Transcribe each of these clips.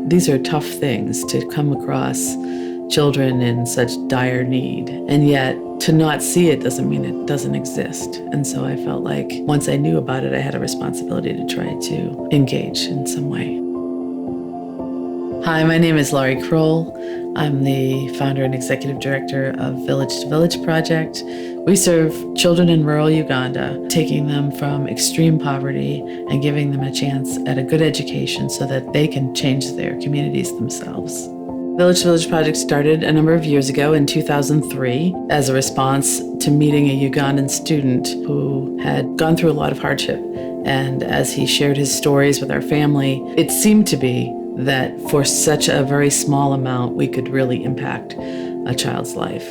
These are tough things to come across children in such dire need, and yet to not see it doesn't mean it doesn't exist. And so I felt like once I knew about it, I had a responsibility to try to engage in some way. Hi, my name is Laurie Kroll. I'm the founder and executive director of Village2Village Project. We serve children in rural Uganda, taking them from extreme poverty and giving them a chance at a good education so that they can change their communities themselves. Village2Village Project started a number of years ago in 2003 as a response to meeting a Ugandan student who had gone through a lot of hardship. And as he shared his stories with our family, it seemed to be that for such a very small amount, we could really impact a child's life.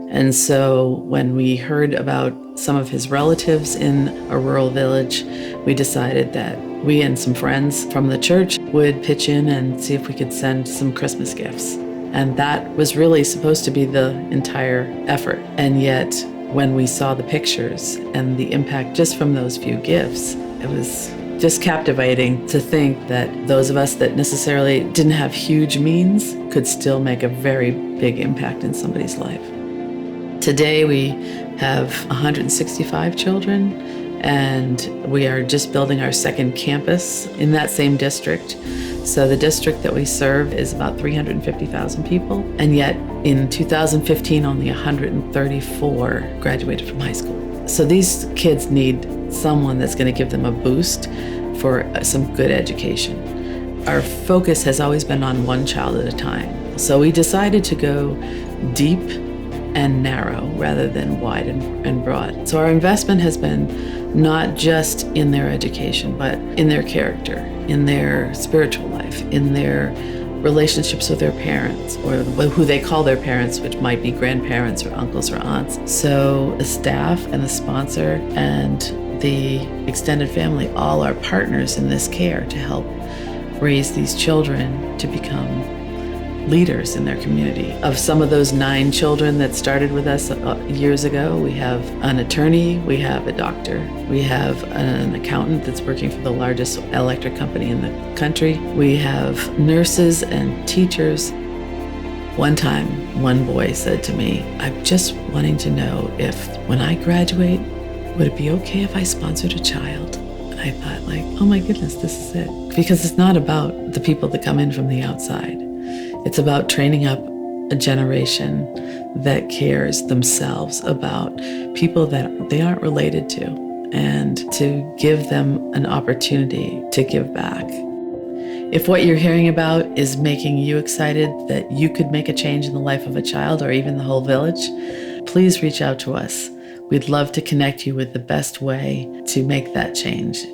And so when we heard about some of his relatives in a rural village, we decided that we and some friends from the church would pitch in and see if we could send some Christmas gifts. And that was really supposed to be the entire effort. And yet, when we saw the pictures and the impact just from those few gifts, it was just captivating to think that those of us that necessarily didn't have huge means could still make a very big impact in somebody's life. Today we have 165 children, and we are just building our second campus in that same district. So the district that we serve is about 350,000 people, and yet in 2015 only 134 graduated from high school. So these kids need someone that's going to give them a boost for some good education. Our focus has always been on one child at a time. So we decided to go deep and narrow rather than wide and broad. So our investment has been not just in their education, but in their character, in their spiritual life, in their relationships with their parents, or who they call their parents, which might be grandparents or uncles or aunts. So the staff and the sponsor and the extended family all are partners in this care to help raise these children to become leaders in their community. Of some of those 9 children that started with us years ago, we have an attorney, we have a doctor, we have an accountant that's working for the largest electric company in the country, we have nurses and teachers. One time, one boy said to me, "I'm just wanting to know if when I graduate, would it be okay if I sponsored a child?" And I thought, like, oh my goodness, this is it. Because it's not about the people that come in from the outside. It's about training up a generation that cares themselves about people that they aren't related to, and to give them an opportunity to give back. If what you're hearing about is making you excited that you could make a change in the life of a child or even the whole village, please reach out to us. We'd love to connect you with the best way to make that change.